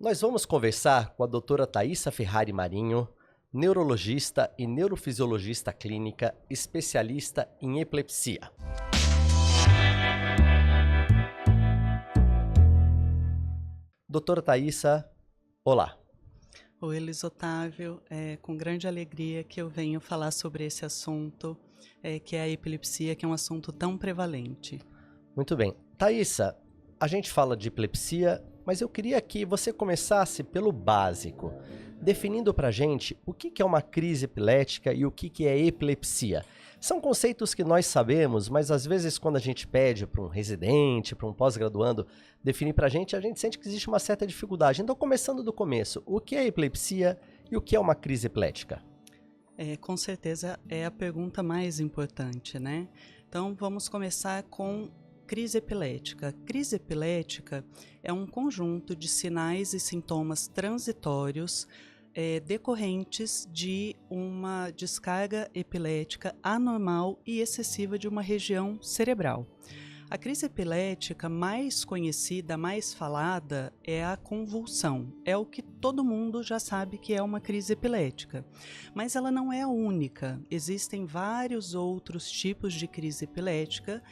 Nós vamos conversar com a doutora Thaisa Ferrari Marinho, neurologista e neurofisiologista clínica, especialista em epilepsia. Doutora Thaisa, olá. Oi, Luiz Otávio, é com grande alegria que eu venho falar sobre esse assunto, que é a epilepsia, que é um assunto tão prevalente. Muito bem. Thaisa, a gente fala de epilepsia, mas eu queria que você começasse pelo básico, definindo para a gente o que é uma crise epilética e o que é epilepsia. São conceitos que nós sabemos, mas às vezes quando a gente pede para um residente, para um pós-graduando definir para a gente sente que existe uma certa dificuldade. Então, começando do começo, o que é epilepsia e o que é uma crise epilética? Com certeza é a pergunta mais importante, né? Então, vamos começar com crise epilética. Crise epilética é um conjunto de sinais e sintomas transitórios decorrentes de uma descarga epilética anormal e excessiva de uma região cerebral. A crise epilética mais conhecida, mais falada, é a convulsão. É o que todo mundo já sabe que é uma crise epilética. Mas ela não é a única. Existem vários outros tipos de crise epilética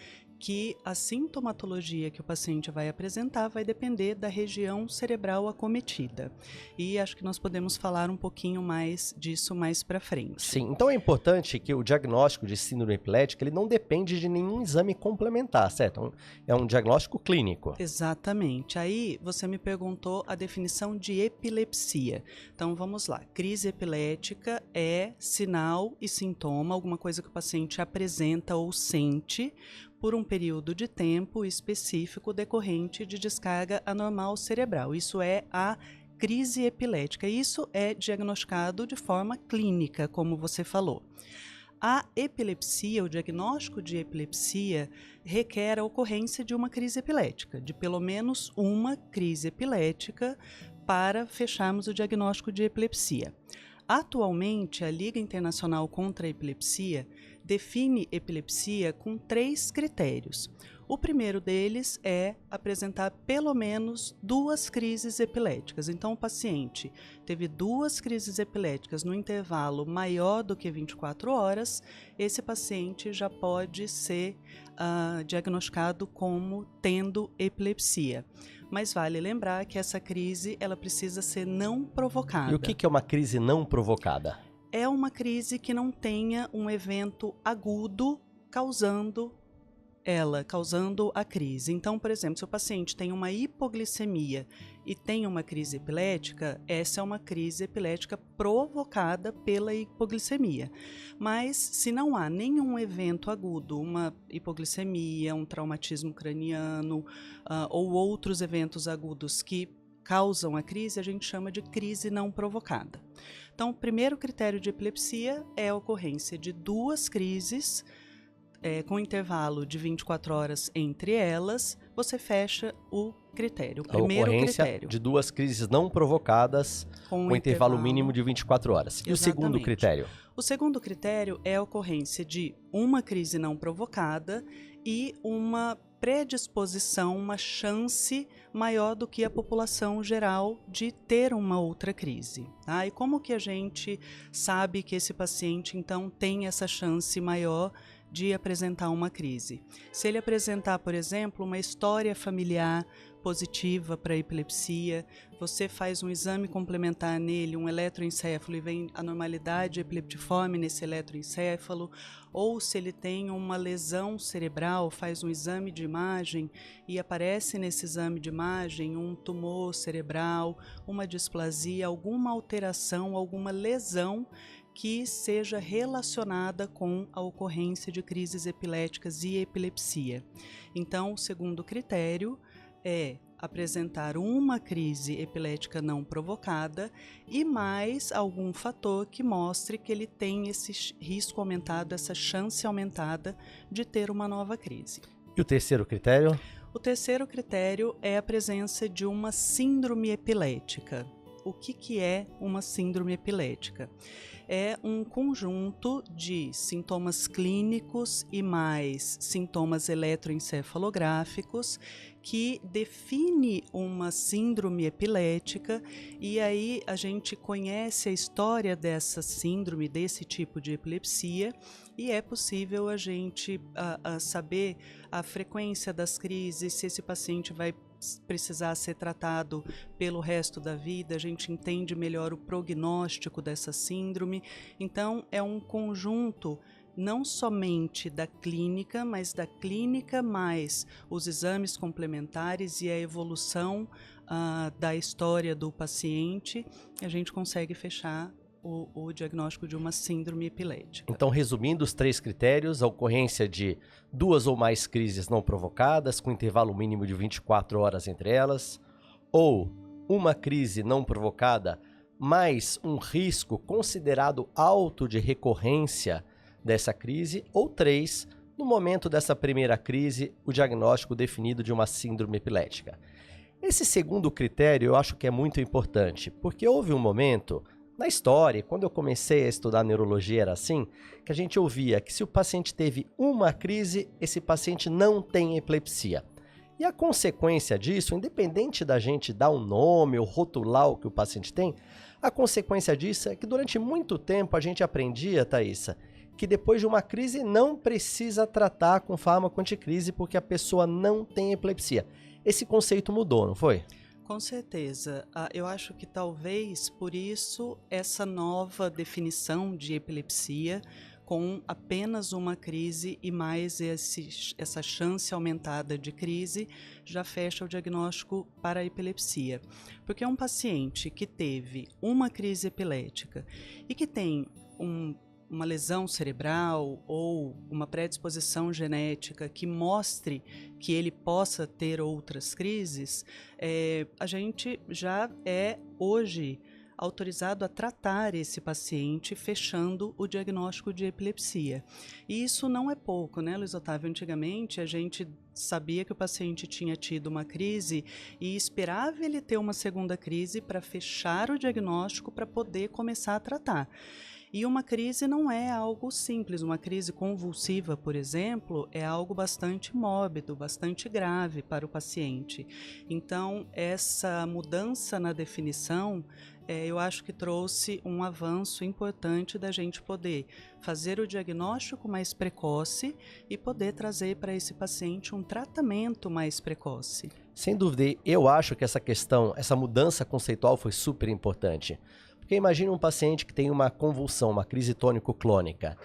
que a sintomatologia que o paciente vai apresentar vai depender da região cerebral acometida. E acho que nós podemos falar um pouquinho mais disso mais para frente. Sim, então é importante que o diagnóstico de síndrome epilética ele não depende de nenhum exame complementar, certo? É um diagnóstico clínico. Exatamente. Aí você me perguntou a definição de epilepsia. Então vamos lá. Crise epilética é sinal e sintoma, alguma coisa que o paciente apresenta ou sente por um período de tempo específico decorrente de descarga anormal cerebral. Isso é a crise epilética. Isso é diagnosticado de forma clínica, como você falou. A epilepsia, o diagnóstico de epilepsia, requer a ocorrência de uma crise epilética, de pelo menos uma crise epilética para fecharmos o diagnóstico de epilepsia. Atualmente, a Liga Internacional contra a Epilepsia define epilepsia com 3 critérios. O primeiro deles é apresentar pelo menos 2 crises epiléticas. Então, o paciente teve 2 crises epiléticas no intervalo maior do que 24 horas, esse paciente já pode ser diagnosticado como tendo epilepsia. Mas vale lembrar que essa crise ela precisa ser não provocada. E o que é uma crise não provocada? É uma crise que não tenha um evento agudo causando a crise. Então, por exemplo, se o paciente tem uma hipoglicemia e tem uma crise epilética, essa é uma crise epilética provocada pela hipoglicemia. Mas se não há nenhum evento agudo, uma hipoglicemia, um traumatismo craniano ou outros eventos agudos que causam a crise, a gente chama de crise não provocada. Então, o primeiro critério de epilepsia é a ocorrência de 2 crises com intervalo de 24 horas entre elas, você fecha o critério, o primeiro critério. De 2 crises não provocadas com intervalo mínimo de 24 horas. E Exatamente. O segundo critério? O segundo critério é a ocorrência de uma crise não provocada e uma predisposição, uma chance maior do que a população geral de ter uma outra crise. Tá? E como que a gente sabe que esse paciente, então, tem essa chance maior de apresentar uma crise? Se ele apresentar, por exemplo, uma história familiar positiva para epilepsia, você faz um exame complementar nele, um eletroencefalo, e vem anormalidade epileptiforme nesse eletroencefalo, ou se ele tem uma lesão cerebral, faz um exame de imagem e aparece nesse exame de imagem um tumor cerebral, uma displasia, alguma alteração, alguma lesão que seja relacionada com a ocorrência de crises epiléticas e epilepsia. Então, o segundo critério é apresentar uma crise epilética não provocada e mais algum fator que mostre que ele tem esse risco aumentado, essa chance aumentada de ter uma nova crise. E o terceiro critério? O terceiro critério é a presença de uma síndrome epilética. O que é uma síndrome epilética? É um conjunto de sintomas clínicos e mais sintomas eletroencefalográficos que define uma síndrome epilética, e aí a gente conhece a história dessa síndrome, desse tipo de epilepsia, e é possível a gente saber a frequência das crises, se esse paciente vai precisar ser tratado pelo resto da vida, a gente entende melhor o prognóstico dessa síndrome. Então, é um conjunto não somente da clínica, mas da clínica mais os exames complementares e a evolução da história do paciente, a gente consegue fechar o diagnóstico de uma síndrome epilética. Então, resumindo os 3 critérios, a ocorrência de 2 ou mais crises não provocadas, com intervalo mínimo de 24 horas entre elas, ou uma crise não provocada, mais um risco considerado alto de recorrência dessa crise, ou 3, no momento dessa primeira crise, o diagnóstico definido de uma síndrome epilética. Esse segundo critério eu acho que é muito importante, porque houve um momento na história, quando eu comecei a estudar neurologia era assim, que a gente ouvia que se o paciente teve uma crise, esse paciente não tem epilepsia. E a consequência disso, independente da gente dar um nome ou rotular o que o paciente tem, a consequência disso é que durante muito tempo a gente aprendia, Thaisa, que depois de uma crise não precisa tratar com fármaco anticrise porque a pessoa não tem epilepsia. Esse conceito mudou, não foi? Com certeza. Eu acho que talvez por isso essa nova definição de epilepsia com apenas uma crise e mais essa chance aumentada de crise já fecha o diagnóstico para a epilepsia. Porque um paciente que teve uma crise epilética e que tem uma lesão cerebral ou uma predisposição genética que mostre que ele possa ter outras crises, a gente já é hoje autorizado a tratar esse paciente fechando o diagnóstico de epilepsia. E isso não é pouco, né, Luiz Otávio? Antigamente a gente sabia que o paciente tinha tido uma crise e esperava ele ter uma segunda crise para fechar o diagnóstico para poder começar a tratar. E uma crise não é algo simples, uma crise convulsiva, por exemplo, é algo bastante mórbido, bastante grave para o paciente. Então, essa mudança na definição, eu acho que trouxe um avanço importante da gente poder fazer o diagnóstico mais precoce e poder trazer para esse paciente um tratamento mais precoce. Sem dúvida, eu acho que essa mudança conceitual foi super importante. Porque imagine um paciente que tem uma convulsão, uma crise tônico-clônica.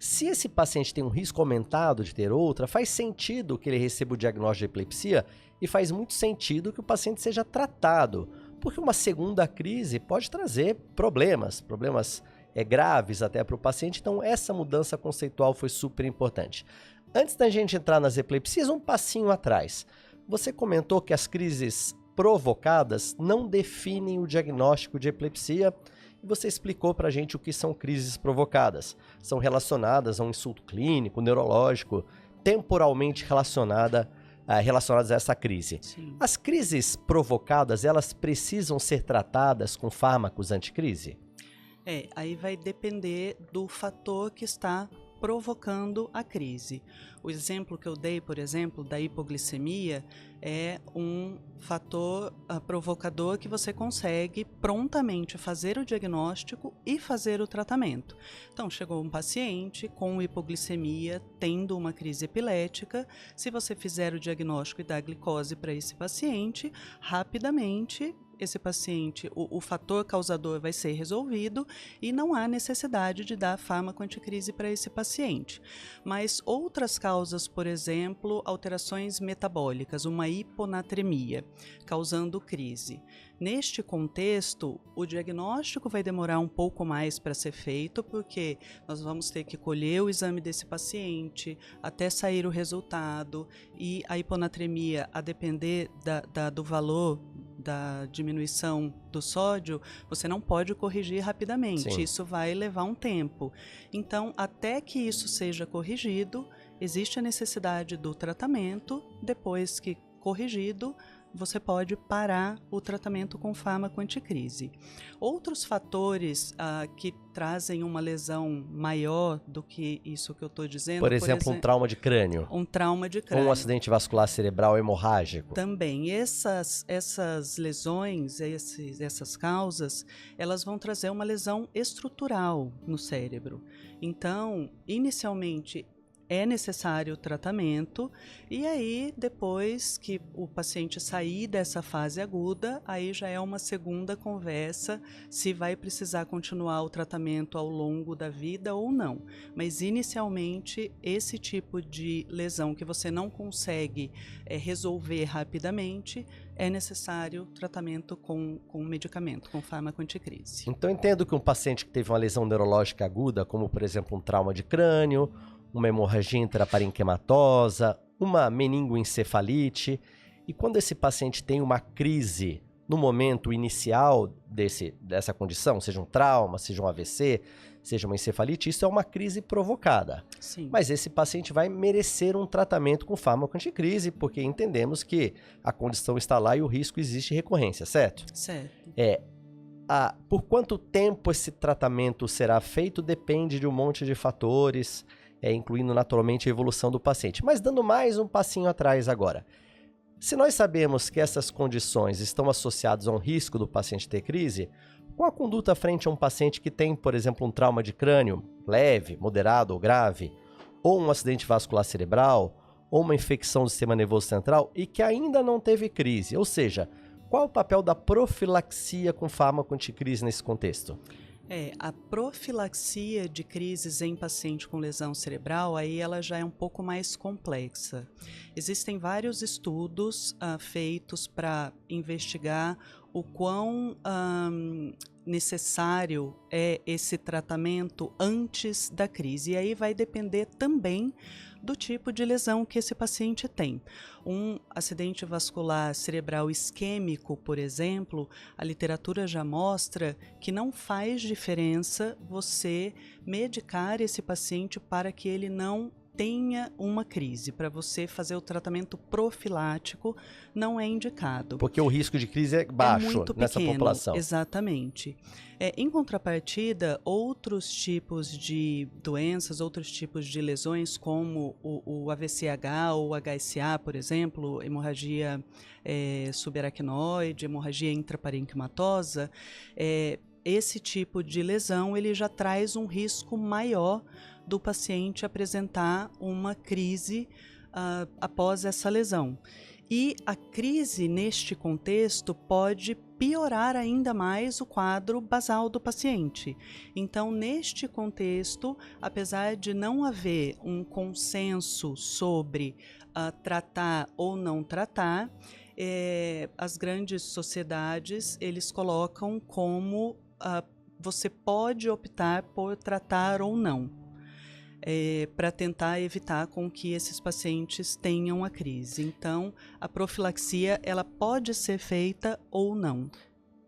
Se esse paciente tem um risco aumentado de ter outra, faz sentido que ele receba o diagnóstico de epilepsia e faz muito sentido que o paciente seja tratado, porque uma segunda crise pode trazer problemas graves até para o paciente, então essa mudança conceitual foi super importante. Antes da gente entrar nas epilepsias, um passinho atrás. Você comentou que as crises provocadas não definem o diagnóstico de epilepsia e você explicou para a gente o que são crises provocadas. São relacionadas a um insulto clínico, neurológico, temporalmente relacionadas a essa crise. Sim. As crises provocadas, elas precisam ser tratadas com fármacos anticrise? Aí vai depender do fator que está provocando a crise. O exemplo que eu dei, por exemplo, da hipoglicemia, é um fator provocador que você consegue prontamente fazer o diagnóstico e fazer o tratamento. Então, chegou um paciente com hipoglicemia, tendo uma crise epilética. Se você fizer o diagnóstico e dar glicose para esse paciente, rapidamente esse paciente, o fator causador vai ser resolvido e não há necessidade de dar fármaco anticrise para esse paciente. Mas outras causas, por exemplo, alterações metabólicas, uma hiponatremia, causando crise. Neste contexto, o diagnóstico vai demorar um pouco mais para ser feito, porque nós vamos ter que colher o exame desse paciente até sair o resultado, e a hiponatremia, a depender do valor da diminuição do sódio, você não pode corrigir rapidamente. Sim. Isso vai levar um tempo. Então, até que isso seja corrigido, existe a necessidade do tratamento. Depois que corrigido, você pode parar o tratamento com fármaco anticrise. Outros fatores que trazem uma lesão maior do que isso que eu estou dizendo... Por exemplo, um trauma de crânio. Um trauma de crânio. Ou um acidente vascular cerebral hemorrágico. Também. Essas lesões, essas causas, elas vão trazer uma lesão estrutural no cérebro. Então, inicialmente, é necessário o tratamento, e aí, depois que o paciente sair dessa fase aguda, aí já é uma segunda conversa se vai precisar continuar o tratamento ao longo da vida ou não. Mas, inicialmente, esse tipo de lesão que você não consegue resolver rapidamente, é necessário tratamento com medicamento, com fármaco anticrise. Então, entendo que um paciente que teve uma lesão neurológica aguda, como, por exemplo, um trauma de crânio, uma hemorragia intraparenquimatosa, uma meningoencefalite. E quando esse paciente tem uma crise no momento inicial dessa condição, seja um trauma, seja um AVC, seja uma encefalite, isso é uma crise provocada. Sim. Mas esse paciente vai merecer um tratamento com fármaco anticrise, porque entendemos que a condição está lá e o risco existe recorrência, certo? Certo. Por quanto tempo esse tratamento será feito depende de um monte de fatores, incluindo naturalmente a evolução do paciente. Mas dando mais um passinho atrás agora. Se nós sabemos que essas condições estão associadas a um risco do paciente ter crise, qual a conduta frente a um paciente que tem, por exemplo, um trauma de crânio leve, moderado ou grave, ou um acidente vascular cerebral, ou uma infecção do sistema nervoso central e que ainda não teve crise? Ou seja, qual o papel da profilaxia com fármaco anticrise nesse contexto? A profilaxia de crises em paciente com lesão cerebral, aí ela já é um pouco mais complexa. Existem vários estudos feitos para investigar o quão necessário é esse tratamento antes da crise. E aí vai depender também do tipo de lesão que esse paciente tem. Um acidente vascular cerebral isquêmico, por exemplo, a literatura já mostra que não faz diferença você medicar esse paciente para que ele não tenha uma crise. Para você fazer o tratamento profilático não é indicado. Porque o risco de crise é baixo nessa população. Exatamente. Em contrapartida, outros tipos de doenças, outros tipos de lesões, como o AVCH ou o HSA, por exemplo, hemorragia subaracnoide, hemorragia intraparenquimatosa, esse tipo de lesão ele já traz um risco maior do paciente apresentar uma crise após essa lesão. E a crise, neste contexto, pode piorar ainda mais o quadro basal do paciente. Então, neste contexto, apesar de não haver um consenso sobre tratar ou não tratar, as grandes sociedades, eles colocam como você pode optar por tratar ou não. Para tentar evitar com que esses pacientes tenham a crise. Então, a profilaxia ela pode ser feita ou não.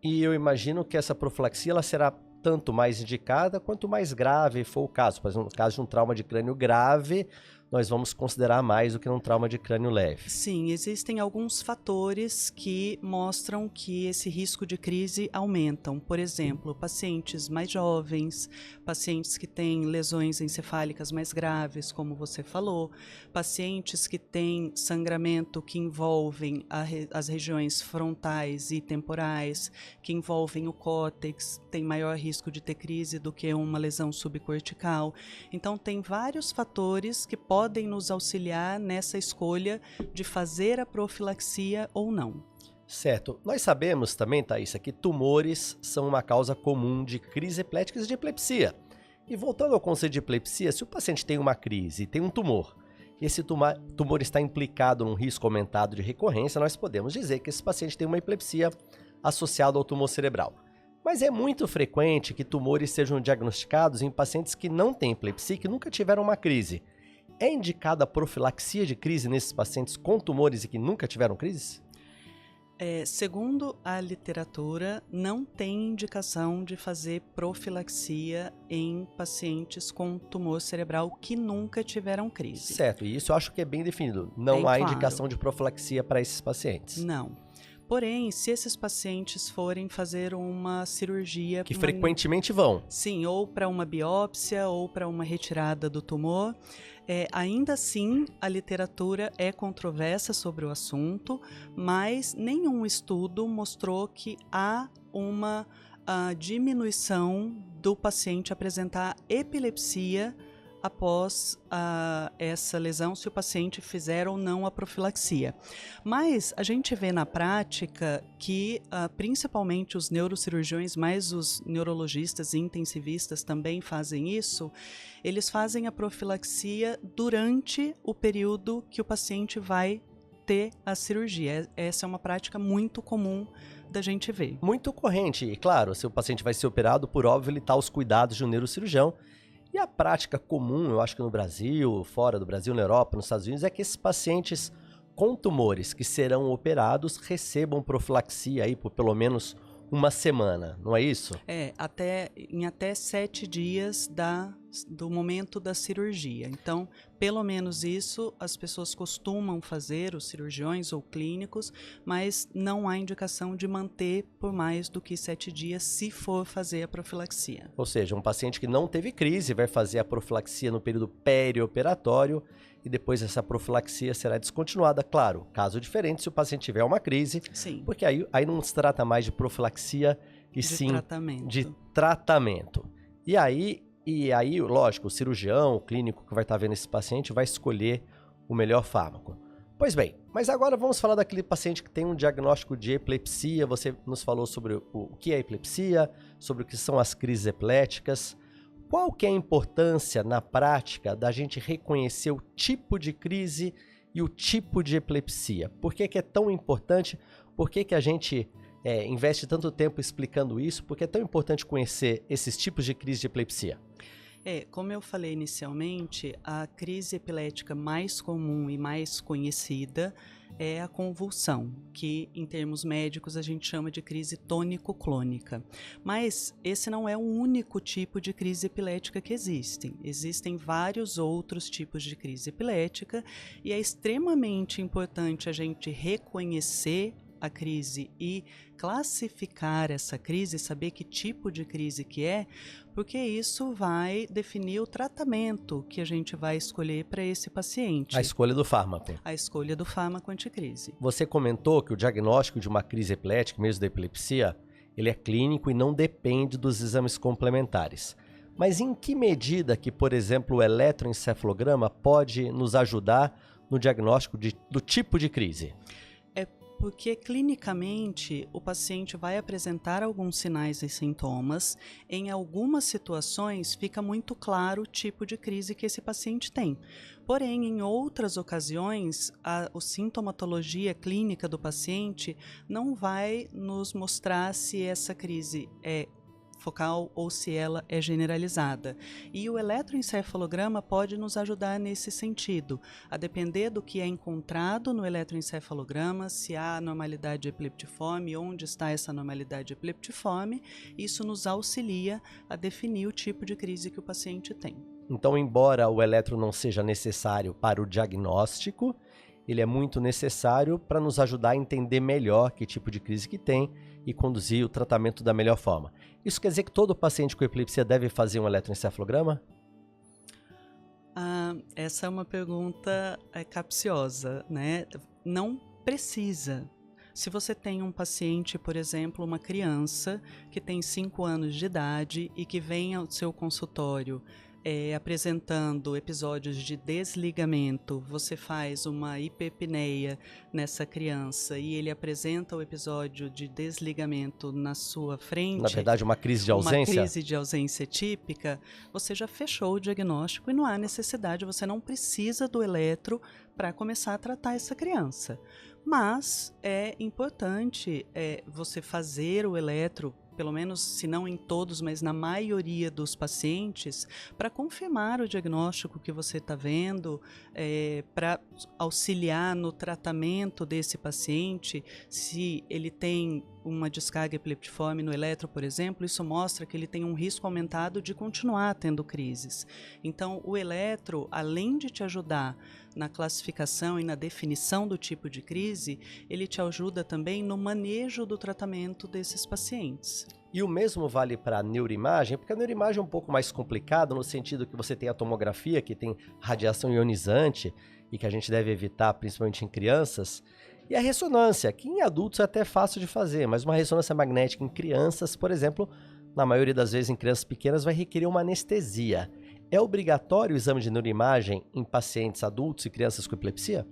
E eu imagino que essa profilaxia ela será tanto mais indicada quanto mais grave for o caso. Por exemplo, no caso de um trauma de crânio grave, nós vamos considerar mais do que um trauma de crânio leve. Sim, existem alguns fatores que mostram que esse risco de crise aumentam. Por exemplo, pacientes mais jovens, pacientes que têm lesões encefálicas mais graves, como você falou, pacientes que têm sangramento que envolvem as regiões frontais e temporais, que envolvem o córtex, tem maior risco de ter crise do que uma lesão subcortical. Então, tem vários fatores que podem nos auxiliar nessa escolha de fazer a profilaxia ou não. Certo. Nós sabemos também, Thaisa, que tumores são uma causa comum de crises epiléticas e de epilepsia. E voltando ao conceito de epilepsia, se o paciente tem uma crise e tem um tumor, e esse tumor está implicado num risco aumentado de recorrência, nós podemos dizer que esse paciente tem uma epilepsia associada ao tumor cerebral. Mas é muito frequente que tumores sejam diagnosticados em pacientes que não têm epilepsia e que nunca tiveram uma crise. É indicada a profilaxia de crise nesses pacientes com tumores e que nunca tiveram crise? Segundo a literatura, não tem indicação de fazer profilaxia em pacientes com tumor cerebral que nunca tiveram crise. Certo, e isso eu acho que é bem definido. Não há indicação de profilaxia para esses pacientes. Não. Porém, se esses pacientes forem fazer uma cirurgia... Que frequentemente vão. Sim, ou para uma biópsia ou para uma retirada do tumor. Ainda assim, a literatura é controversa sobre o assunto, mas nenhum estudo mostrou que há uma diminuição do paciente apresentar epilepsia após essa lesão, se o paciente fizer ou não a profilaxia. Mas a gente vê na prática que, principalmente os neurocirurgiões, mas os neurologistas e intensivistas também fazem isso, eles fazem a profilaxia durante o período que o paciente vai ter a cirurgia. Essa é uma prática muito comum da gente ver. Muito corrente. E claro, se o paciente vai ser operado, por óbvio, ele está aos cuidados de um neurocirurgião. E a prática comum, eu acho que no Brasil, fora do Brasil, na Europa, nos Estados Unidos, é que esses pacientes com tumores que serão operados recebam profilaxia aí por pelo menos uma semana, não é isso? Em até 7 dias do momento da cirurgia. Então, pelo menos isso as pessoas costumam fazer, os cirurgiões ou clínicos, mas não há indicação de manter por mais do que 7 dias se for fazer a profilaxia. Ou seja, um paciente que não teve crise vai fazer a profilaxia no período perioperatório e depois essa profilaxia será descontinuada, claro, caso diferente se o paciente tiver uma crise. Sim. Porque aí não se trata mais de profilaxia, e sim de tratamento. E aí, lógico, o cirurgião, o clínico que vai estar vendo esse paciente vai escolher o melhor fármaco. Pois bem, mas agora vamos falar daquele paciente que tem um diagnóstico de epilepsia. Você nos falou sobre o que é epilepsia, sobre o que são as crises epiléticas. Qual que é a importância na prática da gente reconhecer o tipo de crise e o tipo de epilepsia? Por que é tão importante? Por que a gente investe tanto tempo explicando isso? Por que é tão importante conhecer esses tipos de crise de epilepsia? Como eu falei inicialmente, a crise epilética mais comum e mais conhecida é a convulsão, que em termos médicos a gente chama de crise tônico-clônica. Mas esse não é o único tipo de crise epilética que existem. Existem vários outros tipos de crise epilética e é extremamente importante a gente reconhecer a crise e classificar essa crise, saber que tipo de crise que é, porque isso vai definir o tratamento que a gente vai escolher para esse paciente. A escolha do fármaco. A escolha do fármaco anticrise. Você comentou que o diagnóstico de uma crise epilética, mesmo da epilepsia, ele é clínico e não depende dos exames complementares. Mas em que medida que, por exemplo, o eletroencefalograma pode nos ajudar no diagnóstico do tipo de crise? Porque clinicamente o paciente vai apresentar alguns sinais e sintomas. Em algumas situações fica muito claro o tipo de crise que esse paciente tem. Porém, em outras ocasiões, a sintomatologia clínica do paciente não vai nos mostrar se essa crise é focal ou se ela é generalizada. E o eletroencefalograma pode nos ajudar nesse sentido, a depender do que é encontrado no eletroencefalograma, se há anormalidade epileptiforme, onde está essa anormalidade epileptiforme, isso nos auxilia a definir o tipo de crise que o paciente tem. Então, embora o eletro não seja necessário para o diagnóstico, ele é muito necessário para nos ajudar a entender melhor que tipo de crise que tem e conduzir o tratamento da melhor forma. Isso quer dizer que todo paciente com epilepsia deve fazer um eletroencefalograma? Essa é uma pergunta capciosa, né? Não precisa. Se você tem um paciente, por exemplo, uma criança que tem 5 anos de idade e que vem ao seu consultório apresentando episódios de desligamento, você faz uma hiperpneia nessa criança e ele apresenta o episódio de desligamento na sua frente... Na verdade, uma crise de ausência? Uma crise de ausência típica, você já fechou o diagnóstico e não há necessidade, você não precisa do eletro para começar a tratar essa criança. Mas é importante você fazer o eletro, pelo menos se não em todos, mas na maioria dos pacientes, para confirmar o diagnóstico que você está vendo, para auxiliar no tratamento desse paciente, se ele tem uma descarga epileptiforme no eletro, por exemplo, isso mostra que ele tem um risco aumentado de continuar tendo crises. Então, o eletro, além de te ajudar na classificação e na definição do tipo de crise, ele te ajuda também no manejo do tratamento desses pacientes. E o mesmo vale para a neuroimagem, porque a neuroimagem é um pouco mais complicada no sentido que você tem a tomografia, que tem radiação ionizante e que a gente deve evitar, principalmente em crianças, e a ressonância, que em adultos é até fácil de fazer, mas uma ressonância magnética em crianças, por exemplo, na maioria das vezes em crianças pequenas, vai requerer uma anestesia. É obrigatório o exame de neuroimagem em pacientes adultos e crianças com epilepsia?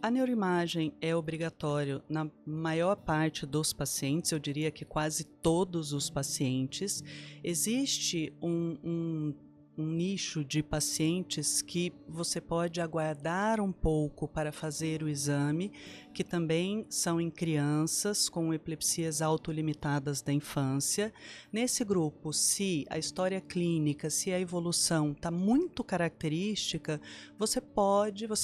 A neuroimagem é obrigatório na maior parte dos pacientes, eu diria que quase todos os pacientes. Existe um nicho de pacientes que você pode aguardar um pouco para fazer o exame, que também são em crianças com epilepsias autolimitadas da infância. Nesse grupo, se a história clínica, se a evolução está muito característica, você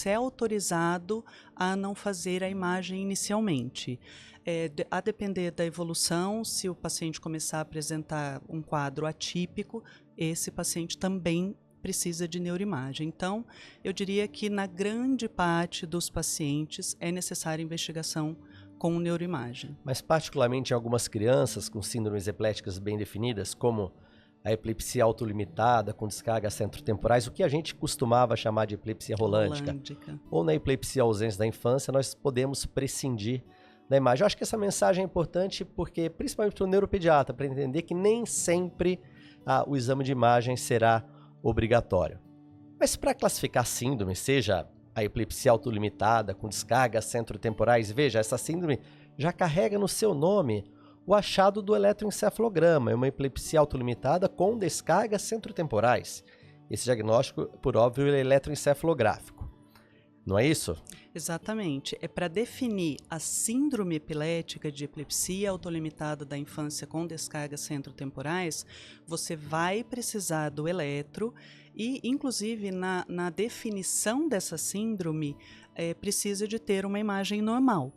é autorizado a não fazer a imagem inicialmente. A depender da evolução, se o paciente começar a apresentar um quadro atípico, esse paciente também precisa de neuroimagem. Então, eu diria que na grande parte dos pacientes é necessária investigação com neuroimagem. Mas particularmente em algumas crianças com síndromes epiléticas bem definidas, como a epilepsia autolimitada com descargas centrotemporais, o que a gente costumava chamar de epilepsia rolândica. Ou na epilepsia ausente da infância, nós podemos prescindir da imagem. Eu acho que essa mensagem é importante porque, principalmente para o neuropediatra, para entender que nem sempre o exame de imagem será obrigatório. Mas para classificar síndrome, seja a epilepsia autolimitada com descargas centrotemporais, veja, essa síndrome já carrega no seu nome o achado do eletroencefalograma, é uma epilepsia autolimitada com descargas centrotemporais. Esse diagnóstico, por óbvio, é eletroencefalográfico. Não é isso? Exatamente. É para definir a síndrome epilética de epilepsia autolimitada da infância com descargas centrotemporais, você vai precisar do eletro e, inclusive, na definição dessa síndrome, precisa de ter uma imagem normal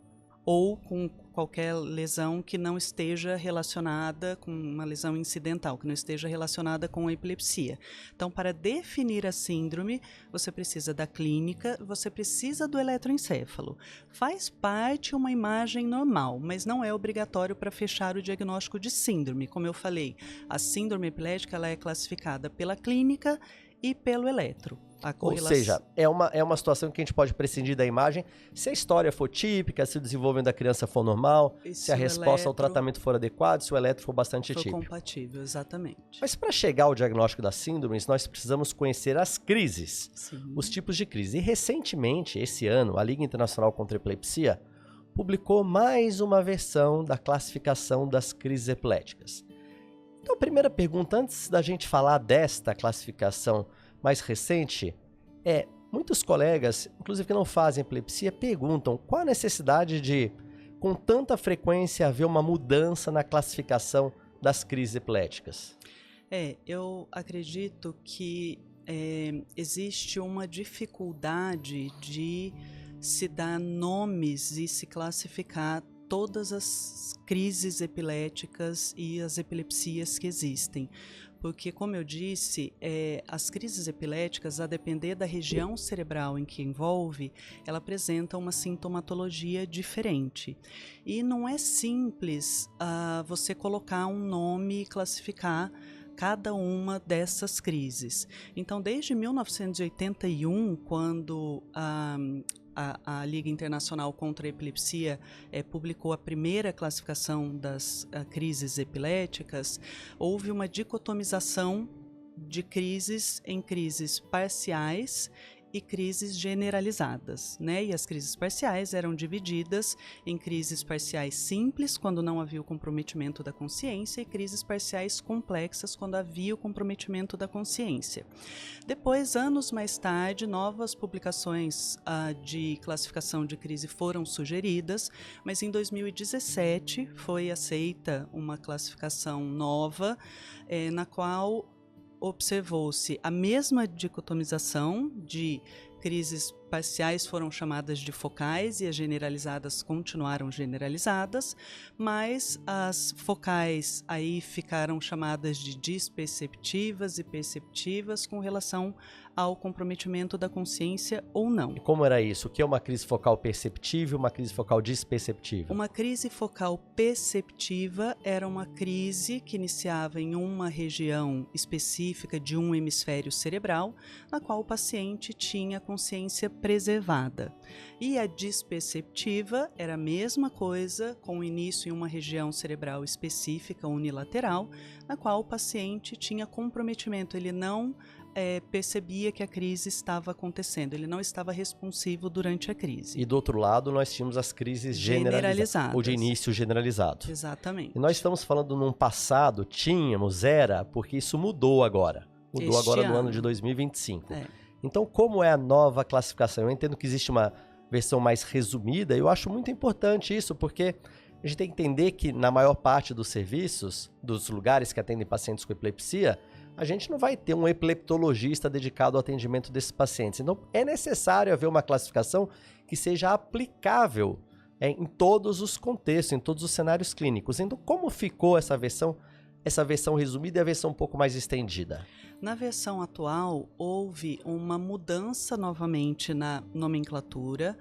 ou com qualquer lesão que não esteja relacionada com uma lesão incidental, que não esteja relacionada com a epilepsia. Então, para definir a síndrome, você precisa da clínica, você precisa do eletroencefalo. Faz parte uma imagem normal, mas não é obrigatório para fechar o diagnóstico de síndrome. Como eu falei, a síndrome epilética ela é classificada pela clínica e pelo eletro. Ou seja, é uma situação que a gente pode prescindir da imagem se a história for típica, se o desenvolvimento da criança for normal, se a resposta ao tratamento for adequado, se o eletro for bastante típico. Compatível, exatamente. Mas para chegar ao diagnóstico das síndromes, nós precisamos conhecer as crises, os tipos de crise. E recentemente, esse ano, a Liga Internacional contra a Epilepsia publicou mais uma versão da classificação das crises epiléticas. Então, a primeira pergunta, antes da gente falar desta classificação mais recente, muitos colegas, inclusive que não fazem epilepsia, perguntam qual a necessidade de, com tanta frequência, haver uma mudança na classificação das crises epiléticas. Eu acredito que existe uma dificuldade de se dar nomes e se classificar todas as crises epiléticas e as epilepsias que existem. Porque, como eu disse, as crises epiléticas, a depender da região cerebral em que envolve, ela apresenta uma sintomatologia diferente. E não é simples você colocar um nome e classificar cada uma dessas crises. Então, desde 1981, quando a Liga Internacional contra a Epilepsia publicou a primeira classificação das crises epiléticas, houve uma dicotomização de crises em crises parciais e crises generalizadas, né? E as crises parciais eram divididas em crises parciais simples, quando não havia o comprometimento da consciência, e crises parciais complexas, quando havia o comprometimento da consciência. Depois, anos mais tarde, novas publicações de classificação de crise foram sugeridas, mas em 2017 foi aceita uma classificação nova, na qual observou-se a mesma dicotomização de crises parciais foram chamadas de focais e as generalizadas continuaram generalizadas, mas as focais aí ficaram chamadas de disperceptivas e perceptivas com relação ao comprometimento da consciência ou não. E como era isso? O que é uma crise focal perceptiva e uma crise focal disperceptiva? Uma crise focal perceptiva era uma crise que iniciava em uma região específica de um hemisfério cerebral, na qual o paciente tinha a consciência preservada. E a disperceptiva era a mesma coisa, com início em uma região cerebral específica unilateral, na qual o paciente tinha comprometimento, ele não percebia que a crise estava acontecendo, ele não estava responsivo durante a crise. E do outro lado, nós tínhamos as crises generalizadas, ou de início generalizado. Exatamente. E nós estamos falando num passado, era, porque isso mudou agora. Mudou agora no ano de 2025. Então, como é a nova classificação? Eu entendo que existe uma versão mais resumida, e eu acho muito importante isso, porque a gente tem que entender que na maior parte dos serviços, dos lugares que atendem pacientes com epilepsia, a gente não vai ter um epileptologista dedicado ao atendimento desses pacientes. Então, é necessário haver uma classificação que seja aplicável em todos os contextos, em todos os cenários clínicos. Então, como ficou essa versão resumida e a versão um pouco mais estendida? Na versão atual, houve uma mudança novamente na nomenclatura.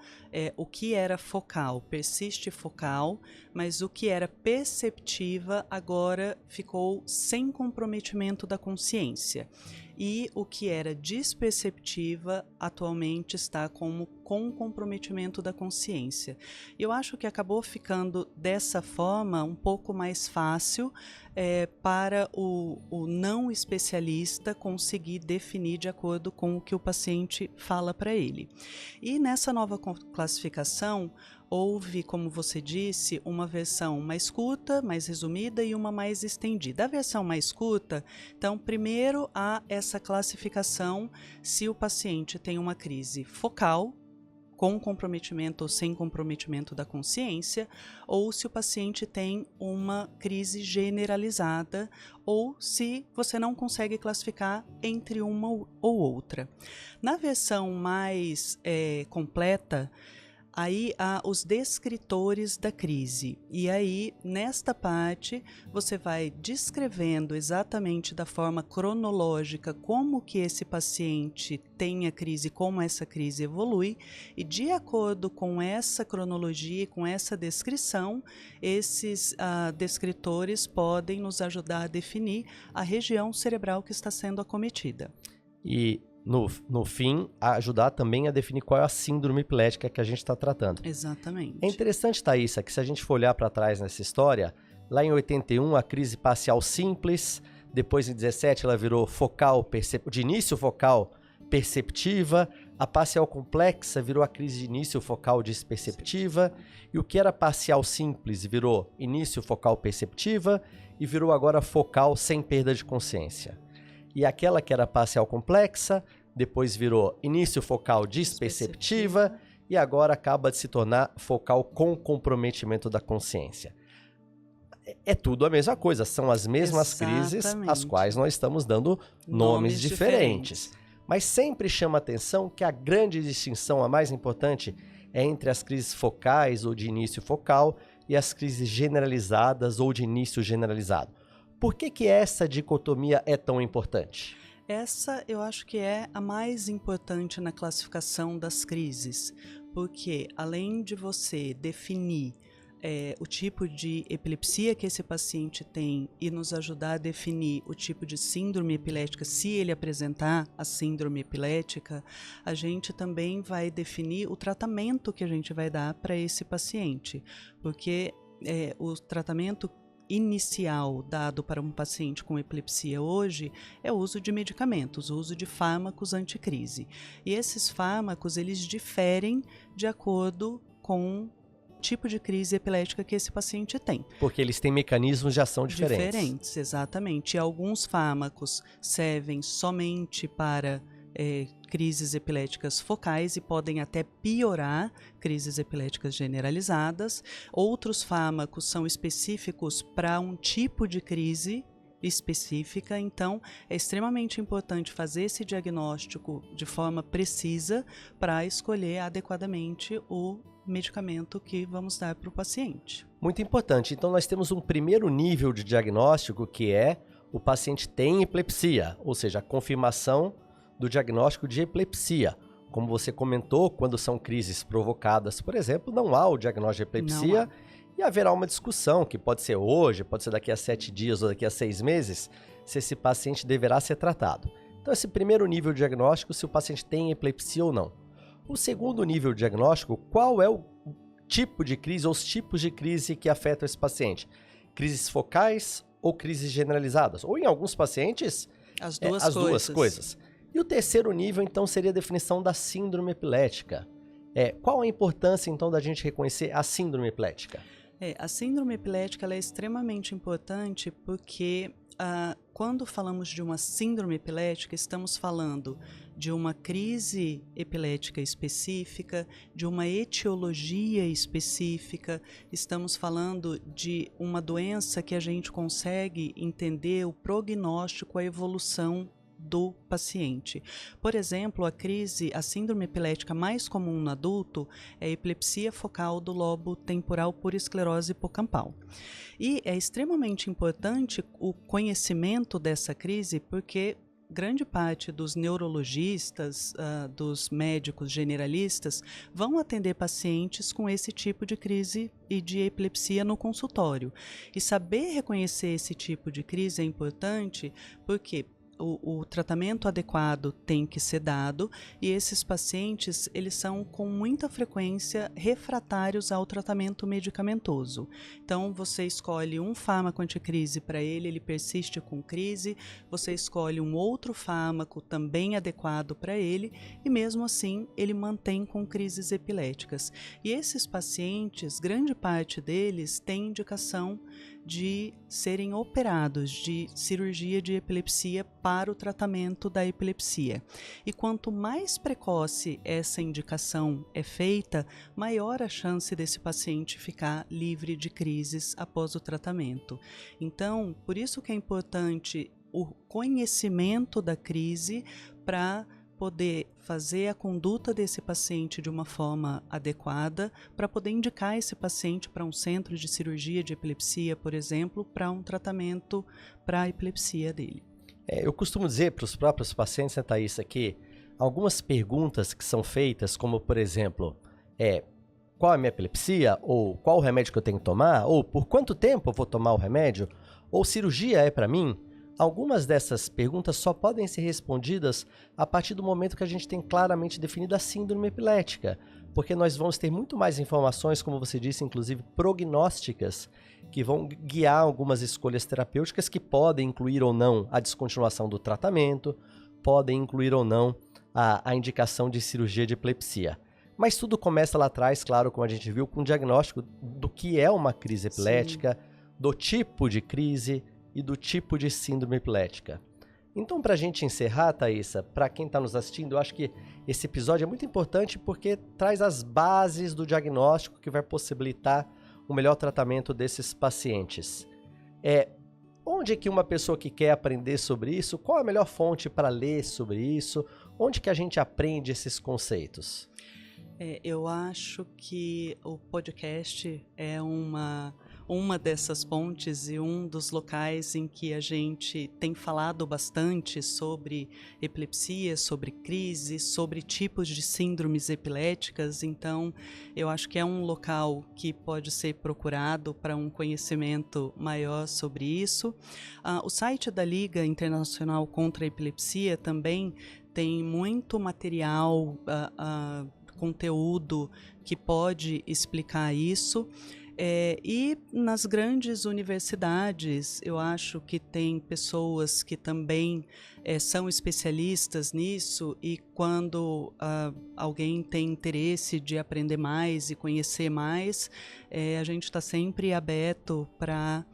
O que era focal persiste focal, mas o que era perceptiva agora ficou sem comprometimento da consciência. E o que era disperceptiva atualmente está com comprometimento da consciência. Eu acho que acabou ficando dessa forma um pouco mais fácil para o não especialista conseguir definir de acordo com o que o paciente fala para ele. E nessa nova classificação, houve, como você disse, uma versão mais curta, mais resumida e uma mais estendida. A versão mais curta, então, primeiro há essa classificação se o paciente tem uma crise focal, com comprometimento ou sem comprometimento da consciência, ou se o paciente tem uma crise generalizada, ou se você não consegue classificar entre uma ou outra. Na versão mais completa, aí há os descritores da crise, e aí nesta parte você vai descrevendo exatamente da forma cronológica como que esse paciente tem a crise, como essa crise evolui, e de acordo com essa cronologia, com essa descrição, esses descritores podem nos ajudar a definir a região cerebral que está sendo acometida. E no fim, ajudar também a definir qual é a síndrome epilética que a gente está tratando. Exatamente. É interessante, Thaisa, que se a gente for olhar para trás nessa história, lá em 81, a crise parcial simples, depois em 17 ela virou focal, de início focal perceptiva, a parcial complexa virou a crise de início focal disperceptiva, e o que era parcial simples virou início focal perceptiva e virou agora focal sem perda de consciência. E aquela que era parcial complexa, depois virou início focal disperceptiva e agora acaba de se tornar focal com comprometimento da consciência. É tudo a mesma coisa, são as mesmas crises às quais nós estamos dando nomes diferentes. Mas sempre chama atenção que a grande distinção, a mais importante, é entre as crises focais ou de início focal e as crises generalizadas ou de início generalizado. Por que essa dicotomia é tão importante? Essa eu acho que é a mais importante na classificação das crises, porque além de você definir o tipo de epilepsia que esse paciente tem e nos ajudar a definir o tipo de síndrome epilética, se ele apresentar a síndrome epilética, a gente também vai definir o tratamento que a gente vai dar para esse paciente, porque o tratamento inicial dado para um paciente com epilepsia hoje é o uso de medicamentos, o uso de fármacos anticrise. E esses fármacos, eles diferem de acordo com o tipo de crise epilética que esse paciente tem. Porque eles têm mecanismos de ação diferentes. Diferentes, exatamente. E alguns fármacos servem somente para crises epiléticas focais e podem até piorar crises epiléticas generalizadas. Outros fármacos são específicos para um tipo de crise específica, então é extremamente importante fazer esse diagnóstico de forma precisa para escolher adequadamente o medicamento que vamos dar para o paciente. Muito importante. Então nós temos um primeiro nível de diagnóstico que é o paciente tem epilepsia, ou seja, a confirmação do diagnóstico de epilepsia. Como você comentou, quando são crises provocadas, por exemplo, não há o diagnóstico de epilepsia e haverá uma discussão, que pode ser hoje, pode ser daqui a 7 dias ou daqui a 6 meses, se esse paciente deverá ser tratado. Então, esse primeiro nível de diagnóstico, se o paciente tem epilepsia ou não. O segundo nível de diagnóstico, qual é o tipo de crise ou os tipos de crise que afetam esse paciente? Crises focais ou crises generalizadas? Ou em alguns pacientes, as duas coisas. E o terceiro nível, então, seria a definição da síndrome epilética. Qual a importância, então, da gente reconhecer a síndrome epilética? A síndrome epilética ela é extremamente importante porque quando falamos de uma síndrome epilética, estamos falando de uma crise epilética específica, de uma etiologia específica, estamos falando de uma doença que a gente consegue entender o prognóstico, a evolução do paciente. Por exemplo, a síndrome epilética mais comum no adulto é a epilepsia focal do lobo temporal por esclerose hipocampal. E é extremamente importante o conhecimento dessa crise porque grande parte dos neurologistas, dos médicos generalistas, vão atender pacientes com esse tipo de crise e de epilepsia no consultório. E saber reconhecer esse tipo de crise é importante porque o tratamento adequado tem que ser dado e esses pacientes, eles são com muita frequência refratários ao tratamento medicamentoso. Então, você escolhe um fármaco anticrise para ele, ele persiste com crise, você escolhe um outro fármaco também adequado para ele e mesmo assim ele mantém com crises epiléticas. E esses pacientes, grande parte deles tem indicação de serem operados de cirurgia de epilepsia para o tratamento da epilepsia. E quanto mais precoce essa indicação é feita, maior a chance desse paciente ficar livre de crises após o tratamento. Então, por isso que é importante o conhecimento da crise para poder fazer a conduta desse paciente de uma forma adequada, para poder indicar esse paciente para um centro de cirurgia de epilepsia, por exemplo, para um tratamento para a epilepsia dele. Eu costumo dizer para os próprios pacientes, né, Thaisa, que algumas perguntas que são feitas, como por exemplo, qual é a minha epilepsia? Ou qual o remédio que eu tenho que tomar? Ou por quanto tempo eu vou tomar o remédio? Ou cirurgia é para mim? Algumas dessas perguntas só podem ser respondidas a partir do momento que a gente tem claramente definida a síndrome epilética, porque nós vamos ter muito mais informações, como você disse, inclusive prognósticas, que vão guiar algumas escolhas terapêuticas que podem incluir ou não a descontinuação do tratamento, podem incluir ou não a indicação de cirurgia de epilepsia. Mas tudo começa lá atrás, claro, como a gente viu, com o diagnóstico do que é uma crise epilética, do tipo de crise e do tipo de síndrome epilética. Então, para a gente encerrar, Thaisa, para quem está nos assistindo, eu acho que esse episódio é muito importante porque traz as bases do diagnóstico que vai possibilitar o melhor tratamento desses pacientes. Onde é que uma pessoa que quer aprender sobre isso, qual a melhor fonte para ler sobre isso? Onde que a gente aprende esses conceitos? Eu acho que o podcast é uma dessas pontes e um dos locais em que a gente tem falado bastante sobre epilepsia, sobre crise, sobre tipos de síndromes epiléticas. Então, eu acho que é um local que pode ser procurado para um conhecimento maior sobre isso. O site da Liga Internacional contra a Epilepsia também tem muito material, conteúdo que pode explicar isso. E nas grandes universidades, eu acho que tem pessoas que também são especialistas nisso e quando alguém tem interesse de aprender mais e conhecer mais, a gente está sempre aberto para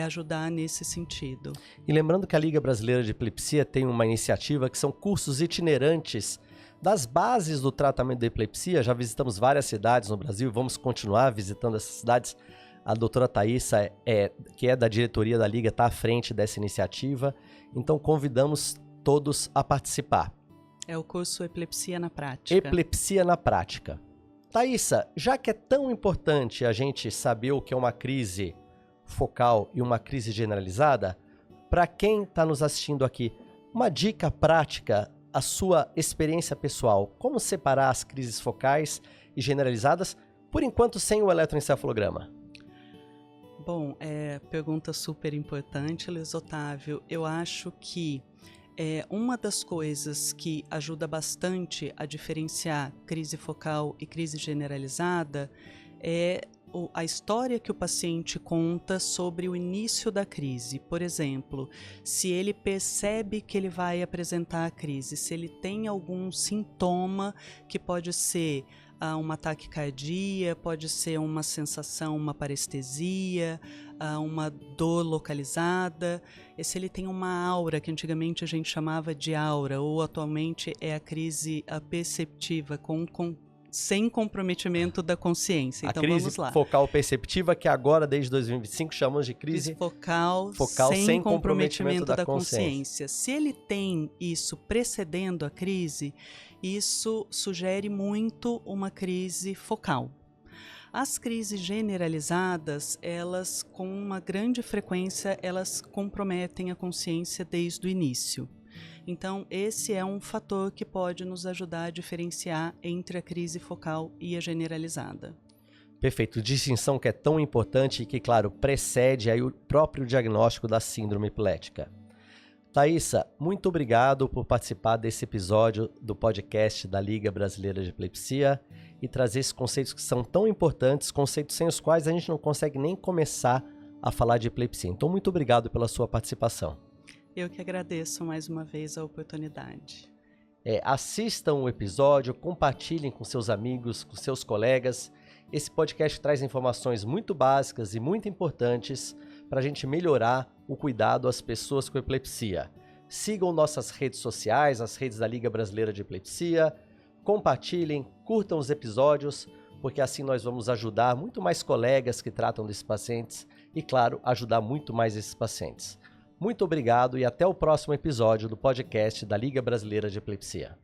ajudar nesse sentido. E lembrando que a Liga Brasileira de Epilepsia tem uma iniciativa que são cursos itinerantes das bases do tratamento da epilepsia. Já visitamos várias cidades no Brasil, vamos continuar visitando essas cidades A doutora Thaísa, que é da diretoria da Liga, está à frente dessa iniciativa. Então, convidamos todos a participar. É o curso Epilepsia na Prática. Epilepsia na Prática. Thaísa, já que é tão importante a gente saber o que é uma crise focal e uma crise generalizada, para quem está nos assistindo aqui, uma dica prática, a sua experiência pessoal, como separar as crises focais e generalizadas, por enquanto sem o eletroencefalograma? Bom, pergunta super importante, Luiz Otávio. Eu acho que uma das coisas que ajuda bastante a diferenciar crise focal e crise generalizada é a história que o paciente conta sobre o início da crise. Por exemplo, se ele percebe que ele vai apresentar a crise, se ele tem algum sintoma que pode ser uma taquicardia, pode ser uma sensação, uma parestesia, uma dor localizada, e se ele tem uma aura, que antigamente a gente chamava de aura, ou atualmente é a crise perceptiva, sem comprometimento da consciência. Então, vamos lá. A crise focal perceptiva, que agora, desde 2025, chamamos de crise focal sem comprometimento da consciência. Se ele tem isso precedendo a crise, isso sugere muito uma crise focal. As crises generalizadas, elas, com uma grande frequência, elas comprometem a consciência desde o início. Então, esse é um fator que pode nos ajudar a diferenciar entre a crise focal e a generalizada. Perfeito. Distinção que é tão importante e que, claro, precede aí o próprio diagnóstico da síndrome epilética. Thaísa, muito obrigado por participar desse episódio do podcast da Liga Brasileira de Epilepsia e trazer esses conceitos que são tão importantes, conceitos sem os quais a gente não consegue nem começar a falar de epilepsia. Então, muito obrigado pela sua participação. Eu que agradeço mais uma vez a oportunidade. Assistam o episódio, compartilhem com seus amigos, com seus colegas. Esse podcast traz informações muito básicas e muito importantes para a gente melhorar o cuidado às pessoas com epilepsia. Sigam nossas redes sociais, as redes da Liga Brasileira de Epilepsia. Compartilhem, curtam os episódios, porque assim nós vamos ajudar muito mais colegas que tratam desses pacientes e, claro, ajudar muito mais esses pacientes. Muito obrigado e até o próximo episódio do podcast da Liga Brasileira de Epilepsia.